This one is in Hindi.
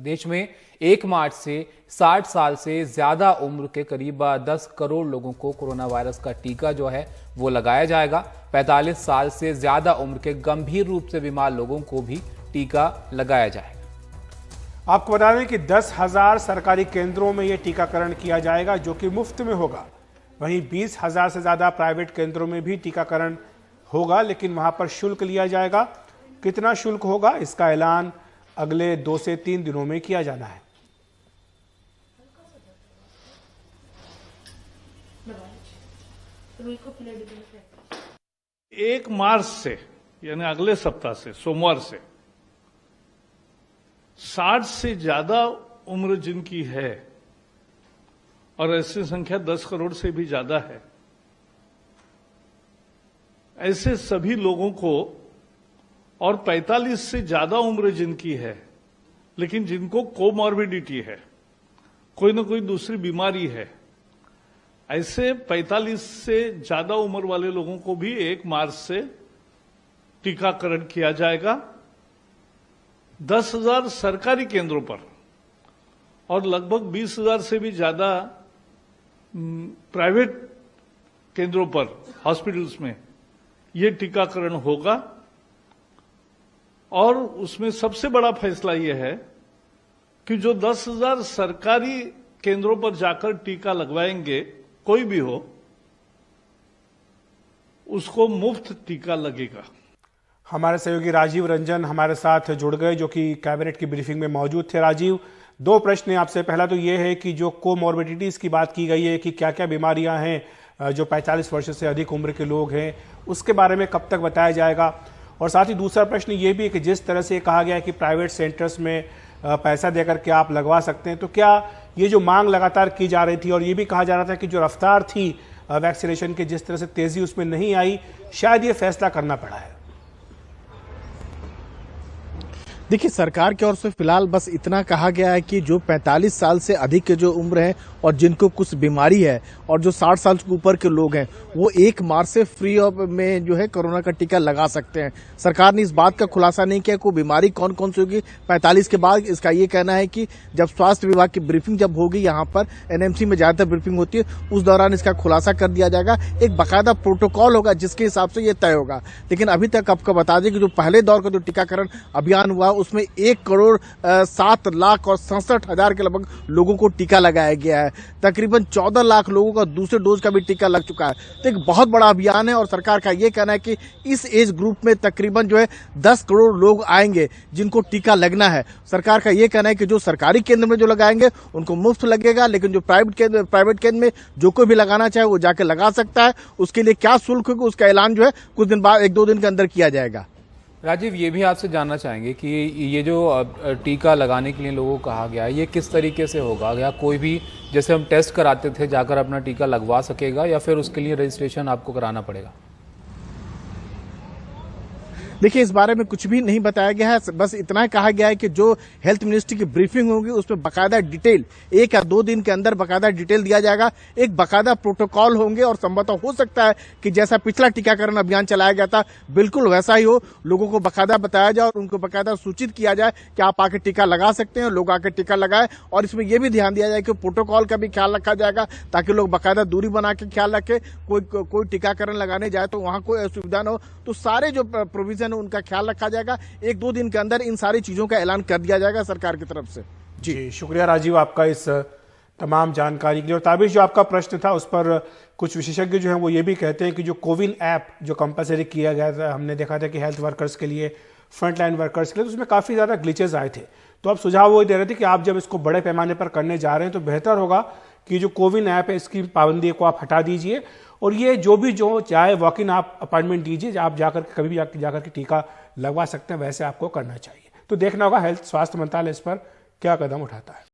देश में 1 मार्च से 60 साल से ज्यादा उम्र के करीब 10 करोड़ लोगों को कोरोना वायरस का टीका जो है वो लगाया जाएगा। 45 साल से ज्यादा उम्र के गंभीर रूप से बीमार लोगों को भी टीका लगाया जाएगा। आपको बता दें कि 10,000 सरकारी केंद्रों में यह टीकाकरण किया जाएगा जो कि मुफ्त में होगा। वहीं 20,000 से ज्यादा प्राइवेट केंद्रों में भी टीकाकरण होगा, लेकिन वहां पर शुल्क लिया जाएगा। कितना शुल्क होगा इसका ऐलान अगले 2 से 3 दिनों में किया जाना है। एक मार्च से यानी अगले सप्ताह से सोमवार से 60 से ज्यादा उम्र जिनकी है और ऐसी संख्या 10 करोड़ से भी ज्यादा है, ऐसे सभी लोगों को और 45 से ज्यादा उम्र जिनकी है लेकिन जिनको कोमॉर्बिडिटी है, कोई ना कोई दूसरी बीमारी है, ऐसे 45 से ज्यादा उम्र वाले लोगों को भी 1 मार्च से टीकाकरण किया जाएगा। 10,000 सरकारी केंद्रों पर और लगभग 20,000 से भी ज्यादा प्राइवेट केंद्रों पर, हॉस्पिटल्स में ये टीकाकरण होगा। और उसमें सबसे बड़ा फैसला यह है कि जो 10,000 सरकारी केंद्रों पर जाकर टीका लगवाएंगे, कोई भी हो, उसको मुफ्त टीका लगेगा। हमारे सहयोगी राजीव रंजन हमारे साथ जुड़ गए, जो कि कैबिनेट की ब्रीफिंग में मौजूद थे। राजीव, 2 प्रश्न हैं आपसे। पहला तो ये है कि जो कोमॉर्बिडिटीज की बात की गई है कि क्या क्या बीमारियां हैं जो 45 वर्ष से अधिक उम्र के लोग हैं, उसके बारे में कब तक बताया जाएगा? और साथ ही दूसरा प्रश्न ये भी है कि जिस तरह से कहा गया है कि प्राइवेट सेंटर्स में पैसा देकर के आप लगवा सकते हैं, तो क्या ये जो मांग लगातार की जा रही थी और ये भी कहा जा रहा था कि जो रफ्तार थी वैक्सीनेशन की, जिस तरह से तेजी उसमें नहीं आई, शायद ये फैसला करना पड़ा है? देखिए, सरकार की ओर से फिलहाल बस इतना कहा गया है कि जो 45 साल से अधिक के जो उम्र है और जिनको कुछ बीमारी है और जो 60 साल के ऊपर के लोग हैं, वो 1 मार्च से फ्री ऑफ में जो है कोरोना का टीका लगा सकते हैं। सरकार ने इस बात का खुलासा नहीं किया कोई बीमारी कौन कौन सी होगी 45 के बाद। इसका ये कहना है कि जब स्वास्थ्य विभाग की ब्रीफिंग जब होगी, यहाँ पर एनएमसी में ज्यादातर ब्रीफिंग होती है, उस दौरान इसका खुलासा कर दिया जाएगा। एक बाकायदा प्रोटोकॉल होगा जिसके हिसाब से ये तय होगा। लेकिन अभी तक आपको बता दें कि जो पहले दौर का जो टीकाकरण अभियान हुआ उसमें 1 करोड़ 7 लाख और 67 हजार के लगभग लोगों को टीका लगाया गया है। तकरीबन 14 लाख लोगों का दूसरे डोज का भी टीका लग चुका है। तो एक बहुत बड़ा अभियान है और सरकार का ये कहना है कि इस एज ग्रुप में तकरीबन जो है 10 करोड़ लोग आएंगे जिनको टीका लगना है। सरकार का ये कहना है कि जो सरकारी केंद्र में जो लगाएंगे उनको मुफ्त लगेगा, लेकिन जो प्राइवेट केंद्र में जो कोई भी लगाना चाहे वो जाके लगा सकता है। उसके लिए क्या शुल्क होगा उसका ऐलान जो है कुछ दिन बाद 1-2 दिन के अंदर किया जाएगा। राजीव, ये भी आपसे जानना चाहेंगे कि ये जो टीका लगाने के लिए लोगों को कहा गया है, ये किस तरीके से होगा? या कोई भी जैसे हम टेस्ट कराते थे जाकर अपना टीका लगवा सकेगा या फिर उसके लिए रजिस्ट्रेशन आपको कराना पड़ेगा? देखिए, इस बारे में कुछ भी नहीं बताया गया है। बस इतना कहा गया है कि जो हेल्थ मिनिस्ट्री की ब्रीफिंग होगी उसमें बाकायदा डिटेल 1 या 2 दिन के अंदर बाकायदा डिटेल दिया जाएगा। एक बाकायदा प्रोटोकॉल होंगे और संभवतः हो सकता है कि जैसा पिछला टीकाकरण अभियान चलाया गया था बिल्कुल वैसा ही हो। लोगों को बाकायदा बताया जाए और उनको बाकायदा सूचित किया जाए कि आप आके टीका लगा सकते हैं, लोग आके टीका लगाए। और इसमें यह भी ध्यान दिया जाए कि प्रोटोकॉल का भी ख्याल रखा जाएगा ताकि लोग बाकायदा दूरी बना के ख्याल रखें। कोई टीकाकरण लगाने जाए तो वहां कोई असुविधा न हो। तो सारे जो प्रोविजन उनका ख्याल रखा जाएगा। 1-2 दिन के अंदर इन सारी चीजों का ऐलान कर दिया जाएगा सरकार की तरफ से। जी, शुक्रिया राजीव आपका इस तमाम जानकारी के लिए। और ताबिश, जो आपका प्रश्न था उस पर कुछ विशेषज्ञ जो हैं वो ये भी कहते हैं कि जो कोविन ऐप जो कंपलसरी किया गया था, हमने देखा था कि हेल्थ वर्कर्स के लिए, फ्रंटलाइन वर्कर्स के लिए, तो उसमें काफी ज्यादा ग्लिचेस आए थे। तो अब सुझाव वो दे रहे थे कि आप जब इसको बड़े पैमाने पर करने जा रहे हैं तो बेहतर होगा कि जो कोविन ऐप है इसकी पाबंदी को आप हटा दीजिए और ये जो चाहे वॉक इन आप अपॉइंटमेंट दीजिए, आप जाकर कभी भी जाकर के टीका लगवा सकते हैं, वैसे आपको करना चाहिए। तो देखना होगा हेल्थ स्वास्थ्य मंत्रालय इस पर क्या कदम उठाता है।